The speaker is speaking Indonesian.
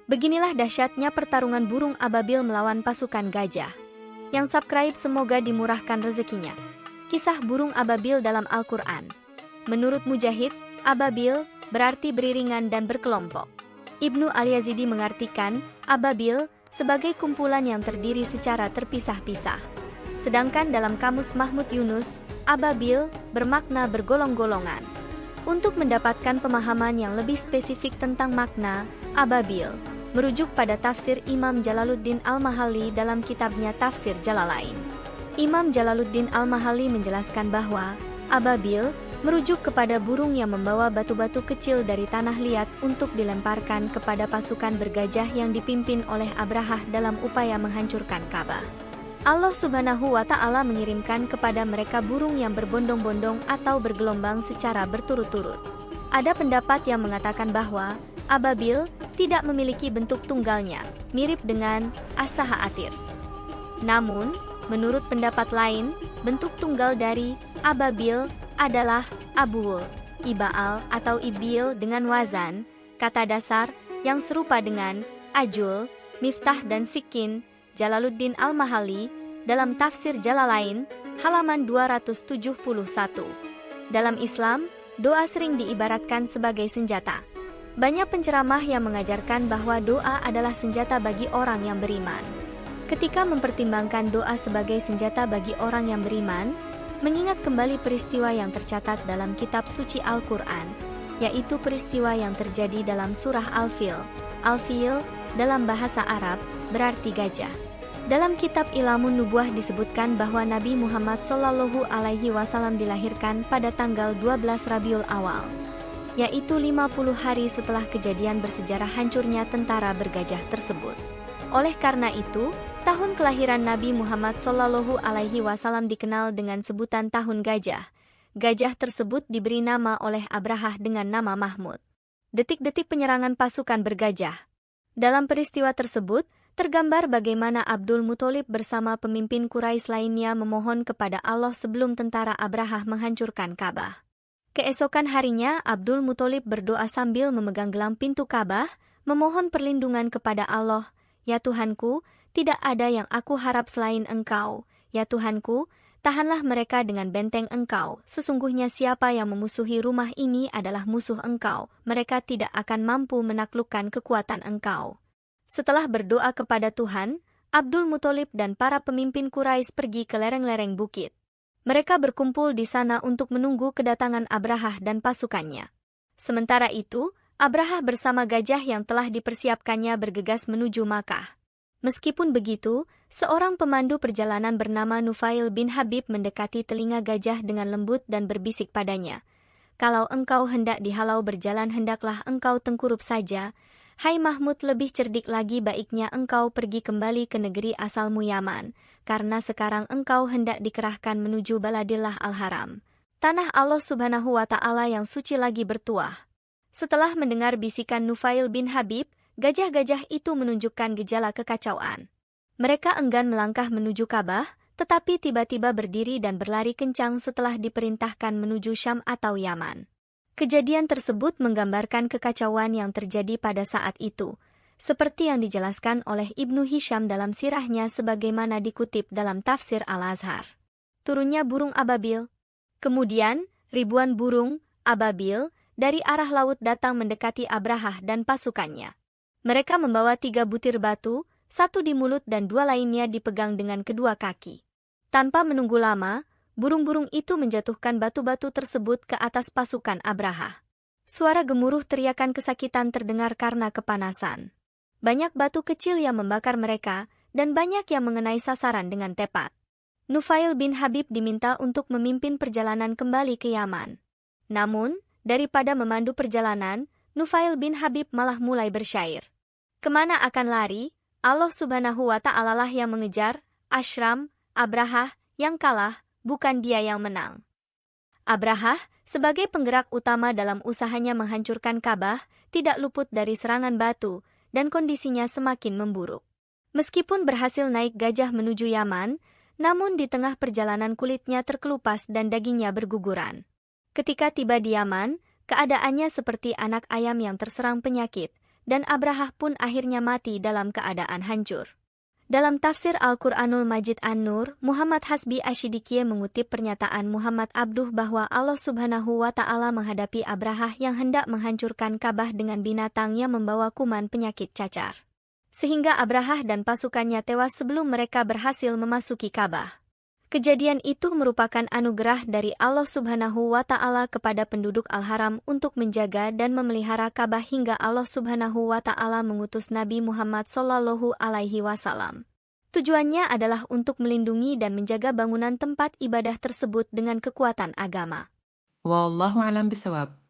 Beginilah dahsyatnya pertarungan burung ababil melawan pasukan gajah. Yang subscribe semoga dimurahkan rezekinya. Kisah burung ababil dalam Al-Quran. Menurut Mujahid, ababil berarti beriringan dan berkelompok. Ibnu Al-Yazidi mengartikan ababil sebagai kumpulan yang terdiri secara terpisah-pisah. Sedangkan dalam kamus Mahmud Yunus, ababil bermakna bergolong-golongan. Untuk mendapatkan pemahaman yang lebih spesifik tentang makna ababil, merujuk pada tafsir Imam Jalaluddin Al-Mahalli dalam kitabnya Tafsir Jalalain. Imam Jalaluddin Al-Mahalli menjelaskan bahwa ababil merujuk kepada burung yang membawa batu-batu kecil dari tanah liat untuk dilemparkan kepada pasukan bergajah yang dipimpin oleh Abrahah dalam upaya menghancurkan Ka'bah. Allah Subhanahu wa Ta'ala mengirimkan kepada mereka burung yang berbondong-bondong atau bergelombang secara berturut-turut. Ada pendapat yang mengatakan bahwa ababil tidak memiliki bentuk tunggalnya, mirip dengan as-sa'atir. Namun, menurut pendapat lain, bentuk tunggal dari ababil adalah abul, ibal atau ibil dengan wazan, kata dasar yang serupa dengan ajul, miftah dan sikin. Jalaluddin Al-Mahalli dalam Tafsir Jalalain, halaman 271. Dalam Islam, doa sering diibaratkan sebagai senjata. Banyak penceramah yang mengajarkan bahwa doa adalah senjata bagi orang yang beriman. Ketika mempertimbangkan doa sebagai senjata bagi orang yang beriman, mengingat kembali peristiwa yang tercatat dalam kitab suci Al-Quran, yaitu peristiwa yang terjadi dalam surah Al-Fil. Al-Fil dalam bahasa Arab berarti gajah. Dalam kitab Ilamun Nubuwah disebutkan bahwa Nabi Muhammad SAW dilahirkan pada tanggal 12 Rabiul Awal, yaitu 50 hari setelah kejadian bersejarah hancurnya tentara bergajah tersebut. Oleh karena itu, tahun kelahiran Nabi Muhammad SAW dikenal dengan sebutan Tahun Gajah. Gajah tersebut diberi nama oleh Abrahah dengan nama Mahmud. Detik-detik penyerangan pasukan bergajah. Dalam peristiwa tersebut, tergambar bagaimana Abdul Muthalib bersama pemimpin Quraisy lainnya memohon kepada Allah sebelum tentara Abrahah menghancurkan Ka'bah. Keesokan harinya, Abdul Muthalib berdoa sambil memegang gelang pintu Ka'bah, memohon perlindungan kepada Allah. Ya Tuhanku, tidak ada yang aku harap selain Engkau. Ya Tuhanku, tahanlah mereka dengan benteng Engkau. Sesungguhnya siapa yang memusuhi rumah ini adalah musuh Engkau. Mereka tidak akan mampu menaklukkan kekuatan Engkau. Setelah berdoa kepada Tuhan, Abdul Muthalib dan para pemimpin Quraisy pergi ke lereng-lereng bukit. Mereka berkumpul di sana untuk menunggu kedatangan Abrahah dan pasukannya. Sementara itu, Abrahah bersama gajah yang telah dipersiapkannya bergegas menuju Makkah. Meskipun begitu, seorang pemandu perjalanan bernama Nufail bin Habib mendekati telinga gajah dengan lembut dan berbisik padanya. Kalau engkau hendak dihalau berjalan hendaklah engkau tengkurup saja. Hai Mahmud, lebih cerdik lagi baiknya engkau pergi kembali ke negeri asalmu Yaman, karena sekarang engkau hendak dikerahkan menuju Baladillah Al-Haram. Tanah Allah Subhanahu wa Ta'ala yang suci lagi bertuah. Setelah mendengar bisikan Nufail bin Habib, gajah-gajah itu menunjukkan gejala kekacauan. Mereka enggan melangkah menuju Ka'bah, tetapi tiba-tiba berdiri dan berlari kencang setelah diperintahkan menuju Syam atau Yaman. Kejadian tersebut menggambarkan kekacauan yang terjadi pada saat itu, seperti yang dijelaskan oleh Ibnu Hisham dalam sirahnya sebagaimana dikutip dalam Tafsir Al-Azhar. Turunnya burung ababil. Kemudian, ribuan burung ababil dari arah laut datang mendekati Abrahah dan pasukannya. Mereka membawa 3 butir batu, 1 di mulut dan 2 lainnya dipegang dengan kedua kaki. Tanpa menunggu lama, burung-burung itu menjatuhkan batu-batu tersebut ke atas pasukan Abrahah. Suara gemuruh teriakan kesakitan terdengar karena kepanasan. Banyak batu kecil yang membakar mereka, dan banyak yang mengenai sasaran dengan tepat. Nufail bin Habib diminta untuk memimpin perjalanan kembali ke Yaman. Namun, daripada memandu perjalanan, Nufail bin Habib malah mulai bersyair. Kemana akan lari? Allah Subhanahu wa Ta'ala lah yang mengejar. Ashram, Abrahah, yang kalah, bukan dia yang menang. Abrahah, sebagai penggerak utama dalam usahanya menghancurkan Ka'bah, tidak luput dari serangan batu, dan kondisinya semakin memburuk. Meskipun berhasil naik gajah menuju Yaman, namun di tengah perjalanan kulitnya terkelupas dan dagingnya berguguran. Ketika tiba di Yaman, keadaannya seperti anak ayam yang terserang penyakit, dan Abrahah pun akhirnya mati dalam keadaan hancur. Dalam tafsir Al-Quranul Majid An-Nur, Muhammad Hasbi Ashidikie mengutip pernyataan Muhammad Abduh bahwa Allah Subhanahu wa Ta'ala menghadapi Abrahah yang hendak menghancurkan Ka'bah dengan binatang yang membawa kuman penyakit cacar. Sehingga Abrahah dan pasukannya tewas sebelum mereka berhasil memasuki Ka'bah. Kejadian itu merupakan anugerah dari Allah Subhanahu wa Ta'ala kepada penduduk Al-Haram untuk menjaga dan memelihara Ka'bah hingga Allah Subhanahu wa Ta'ala mengutus Nabi Muhammad Shallallahu Alaihi Wasallam. Tujuannya adalah untuk melindungi dan menjaga bangunan tempat ibadah tersebut dengan kekuatan agama. Wallahu a'lam bishawab.